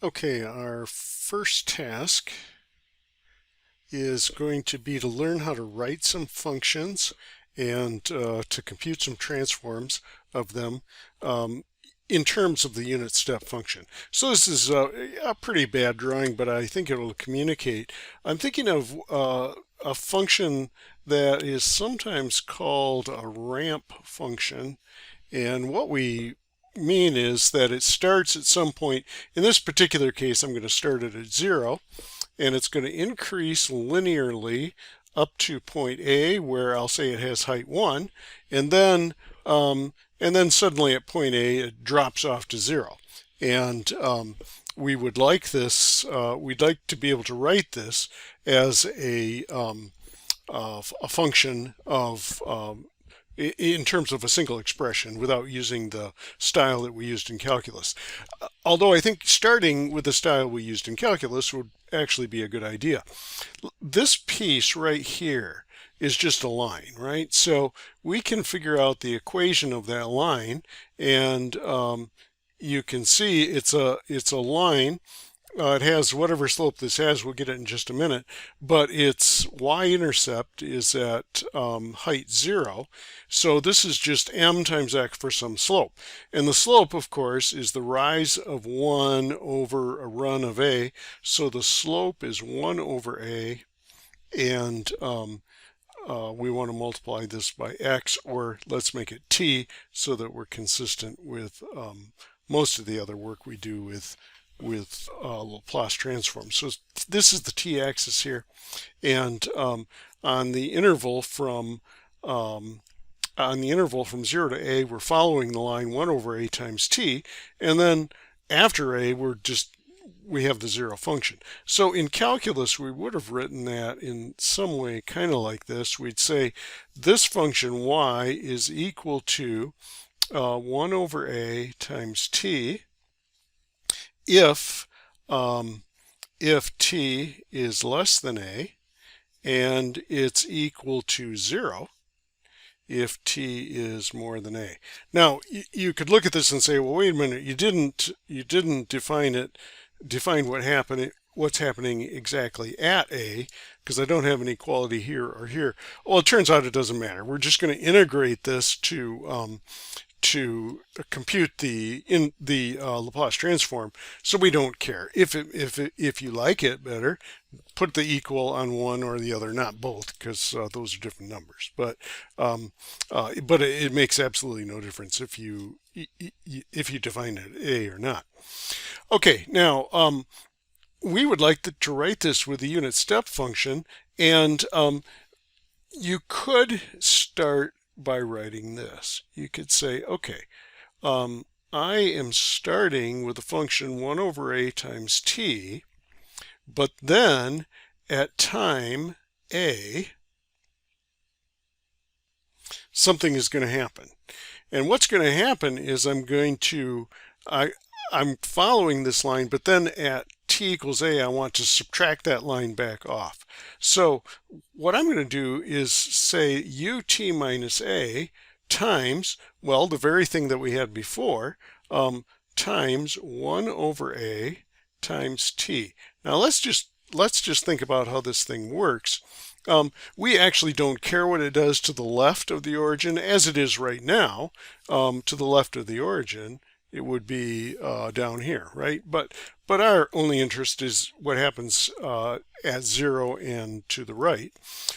Okay, our first task is going to be to learn how to write some functions and to compute some transforms of them in terms of the unit step function. So this is a pretty bad drawing, but I think it will communicate. I'm thinking of a function that is sometimes called a ramp function, and what we mean is that it starts at some point. In this particular case, I'm going to start it at 0, and it's going to increase linearly up to point A, where I'll say it has height 1, and then suddenly at point A it drops off to 0. And we would like this. We'd like to be able to write this as a function of in terms of a single expression without using the style that we used in calculus. Although I think starting with the style we used in calculus would actually be a good idea. This piece right here is just a line, right? So we can figure out the equation of that line, and you can see it's a line. It has whatever slope this has, we'll get it in just a minute, but its y-intercept is at height 0. So this is just m times x for some slope. And the slope, of course, is the rise of 1 over a run of a. So the slope is 1 over a, and we want to multiply this by x, or let's make it t, so that we're consistent with most of the other work we do with Laplace transforms. So this is the t-axis here, and on the interval from 0 to a, we're following the line 1 over a times t, and then after a, we have the 0 function. So in calculus, we would have written that in some way kind of like this. We'd say this function y is equal to 1 over a times t if t is less than a, and it's equal to 0 if t is more than a. Now you could look at this and say, well, wait a minute, you didn't define what's happening exactly at a, because I don't have an equality here or here. Well, it turns out it doesn't matter. We're just going to integrate this to compute the Laplace transform, so we don't care. If you like it better, put the equal on one or the other, not both, because those are different numbers. But it makes absolutely no difference if you define it a or not. Okay, now we would like to write this with the unit step function, and you could start by writing this. You could say, okay, I am starting with the function 1 over a times t, but then at time a, something is going to happen. And what's going to happen is I'm following this line, but then at t equals a, I want to subtract that line back off. So what I'm going to do is say ut minus a times, well, the very thing that we had before, times 1 over a times t. Now let's just think about how this thing works. We actually don't care what it does to the left of the origin, as it is right now. To the left of the origin, it would be down here, right? But our only interest is what happens at 0 and to the right.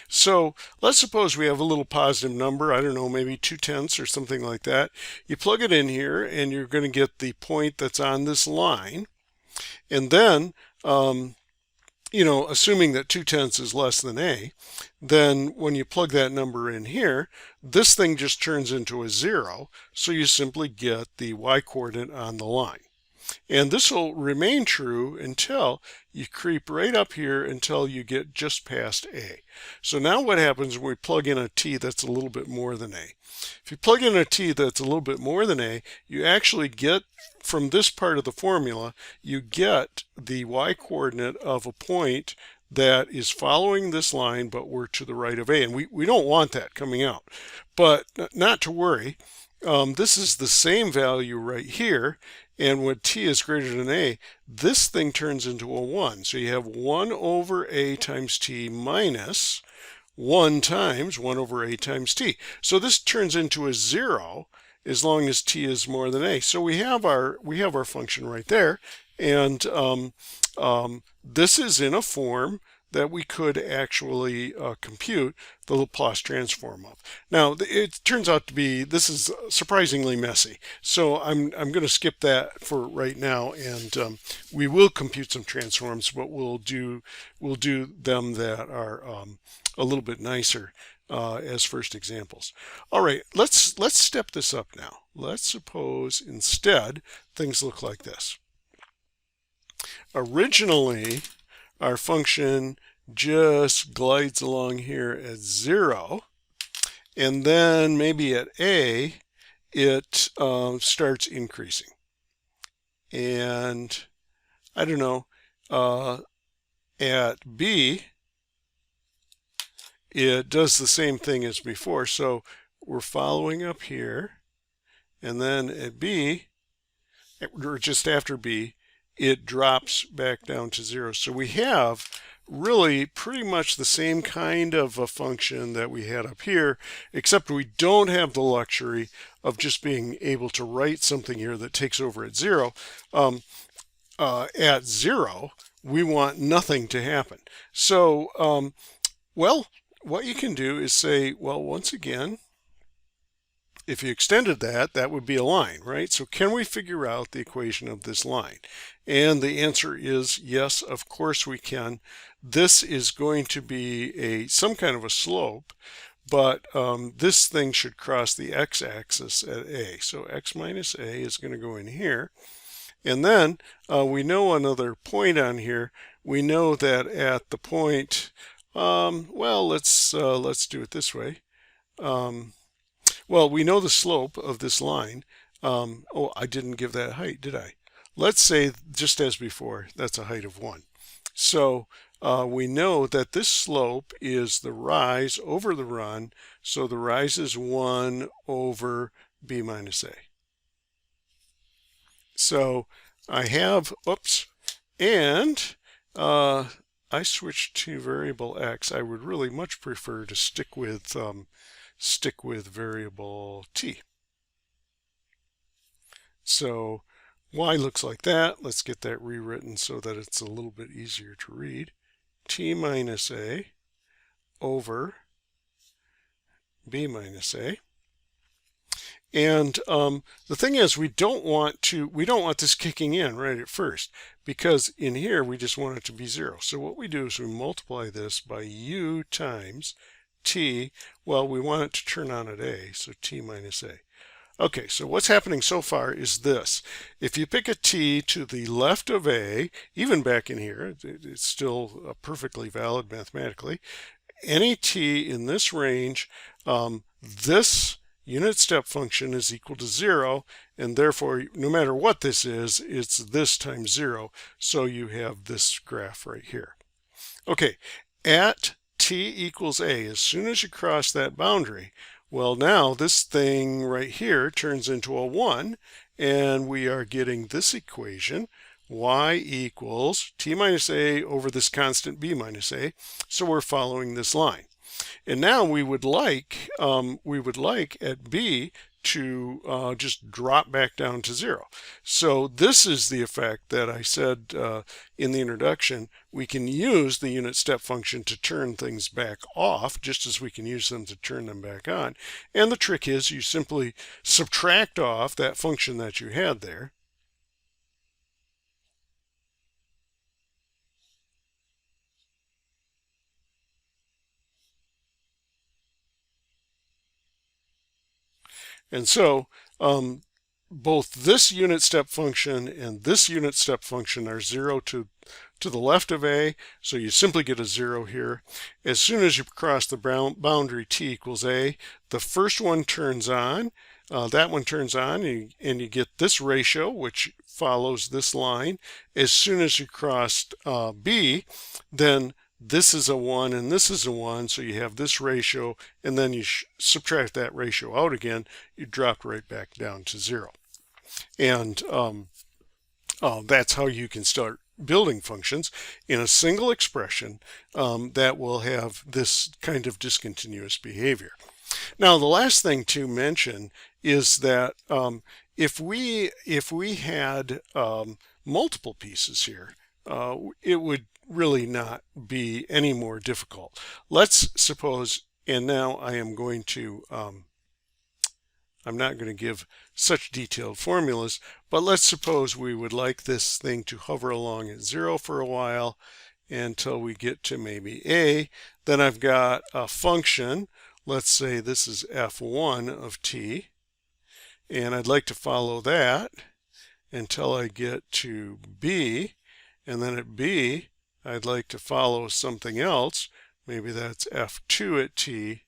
So let's suppose we have a little positive number, I don't know, maybe 2/10 or something like that. You plug it in here, and you're going to get the point that's on this line. And then, assuming that 2/10 is less than a, then when you plug that number in here, this thing just turns into a 0, so you simply get the y-coordinate on the line. And this will remain true until you creep right up here until you get just past a. So now what happens when we plug in a t that's a little bit more than a? If you plug in a t that's a little bit more than a, you actually get, from this part of the formula, you get the y-coordinate of a point that is following this line, but we're to the right of a. And we don't want that coming out. But not to worry. this is the same value right here. And when t is greater than a, this thing turns into a 1. So you have 1 over a times t minus 1 times 1 over a times t. So this turns into a 0 as long as t is more than a. So we have our function right there. And this is in a form that we could actually compute the Laplace transform of. Now, it turns out to be, this is surprisingly messy. So I'm going to skip that for right now, and we will compute some transforms, but we'll do them that are a little bit nicer as first examples. All right, let's step this up now. Let's suppose instead things look like this. Originally, our function just glides along here at 0, and then maybe at a, it starts increasing. And I don't know, at b, it does the same thing as before. So we're following up here, and then at b, or just after b, it drops back down to 0. So we have really pretty much the same kind of a function that we had up here, except we don't have the luxury of just being able to write something here that takes over at 0. At 0, we want nothing to happen. So, well, what you can do is say, well, once again, if you extended that, that would be a line, right? So can we figure out the equation of this line? And the answer is yes, of course we can. This is going to be some kind of a slope, but this thing should cross the x-axis at a. So x minus a is going to go in here. And then we know another point on here. We know that at the point, well, let's do it this way. Well, we know the slope of this line. Oh, I didn't give that height, did I? Let's say, just as before, that's a height of 1. So we know that this slope is the rise over the run. So the rise is 1 over b minus a. So I have, oops, and I switched to variable x. I would really much prefer to stick with variable t. So y looks like that. Let's get that rewritten so that it's a little bit easier to read. T minus a over b minus a. And the thing is, we don't want this kicking in right at first, because in here we just want it to be 0. So what we do is we multiply this by u times t. Well, we want it to turn on at a, so t minus a. Okay, so what's happening so far is this. If you pick a t to the left of a, even back in here, it's still perfectly valid mathematically. Any t in this range, this unit step function is equal to 0, and therefore, no matter what this is, it's this times 0. So you have this graph right here. Okay, at t equals a, as soon as you cross that boundary, well, now this thing right here turns into a 1, and we are getting this equation, y equals t minus a over this constant b minus a. So we're following this line. And now we would like at b to just drop back down to 0. So this is the effect that I said in the introduction. We can use the unit step function to turn things back off, just as we can use them to turn them back on. And the trick is you simply subtract off that function that you had there. And so both this unit step function and this unit step function are 0 to the left of a, so you simply get a 0 here. As soon as you cross the boundary t equals a, the first one turns on, that one turns on, and you get this ratio, which follows this line. As soon as you crossed b, then this is a 1 and this is a 1, so you have this ratio, and then you subtract that ratio out again, you dropped right back down to 0. And that's how you can start building functions in a single expression that will have this kind of discontinuous behavior. Now, the last thing to mention is that if we had multiple pieces here, it would really not be any more difficult. Let's suppose, and now I am going to, I'm not going to give such detailed formulas, but let's suppose we would like this thing to hover along at 0 for a while until we get to maybe a. Then I've got a function. Let's say this is f1 of t, and I'd like to follow that until I get to b, and then at b I'd like to follow something else. Maybe that's f2 at t,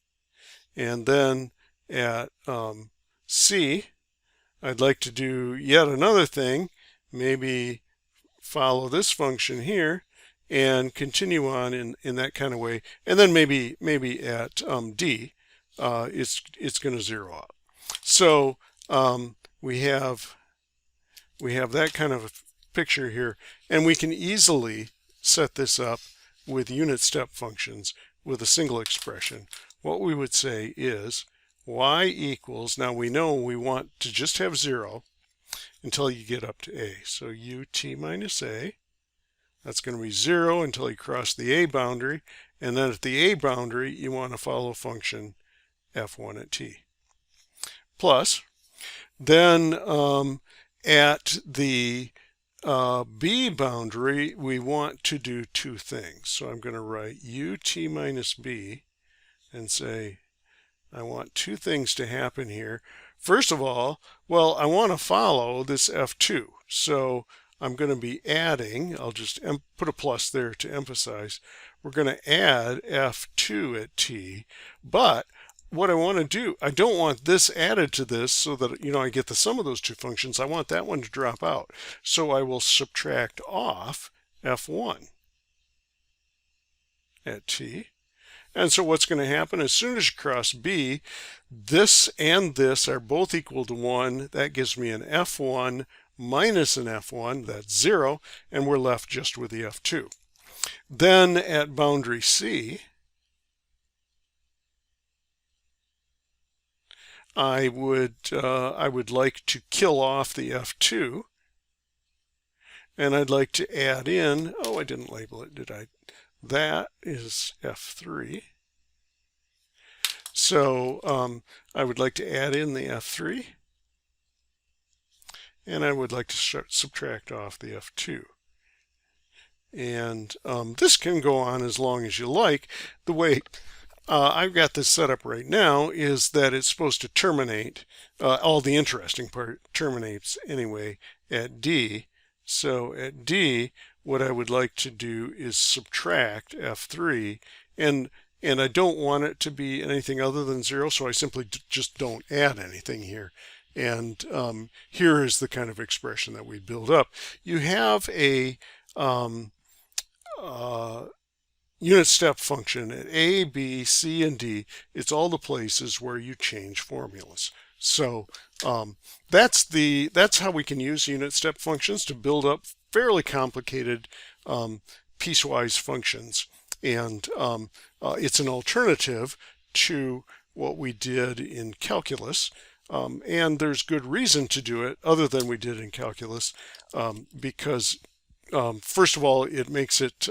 and then at c I'd like to do yet another thing, maybe follow this function here and continue on in that kind of way, and then maybe at d it's going to zero out. So we have that kind of a picture here, and we can easily set this up with unit step functions with a single expression. What we would say is y equals, now we know we want to just have 0 until you get up to a. So ut minus a, that's going to be 0 until you cross the a boundary, and then at the a boundary you want to follow function f1 at t. Plus, then at the b boundary we want to do two things. So I'm going to write ut minus b and say I want two things to happen here. First of all, well, I want to follow this f2. So I'm going to be adding, I'll just put a plus there to emphasize, we're going to add f2 at t, but what I want to do, I don't want this added to this so that, I get the sum of those two functions. I want that one to drop out. So I will subtract off f1 at t. And so what's going to happen, as soon as you cross b, this and this are both equal to 1. That gives me an f1 minus an f1, that's 0, and we're left just with the f2. Then at boundary c, I would like to kill off the f2, and I'd like to add in, oh, I didn't label it, did I? That is f3. So I would like to add in the f3, and I would like to subtract off the f2. And this can go on as long as you like. The way I've got this set up right now is that it's supposed to terminate, all the interesting part terminates anyway at d. So at d, what I would like to do is subtract f3, and I don't want it to be anything other than 0, so I simply just don't add anything here. And here is the kind of expression that we build up. You have a unit step function at a, b, c, and d. It's all the places where you change formulas. So that's how we can use unit step functions to build up fairly complicated piecewise functions. And it's an alternative to what we did in calculus. And there's good reason to do it other than we did in calculus, because first of all, it makes it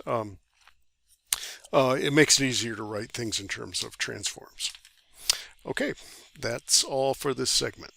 easier to write things in terms of transforms. Okay, that's all for this segment.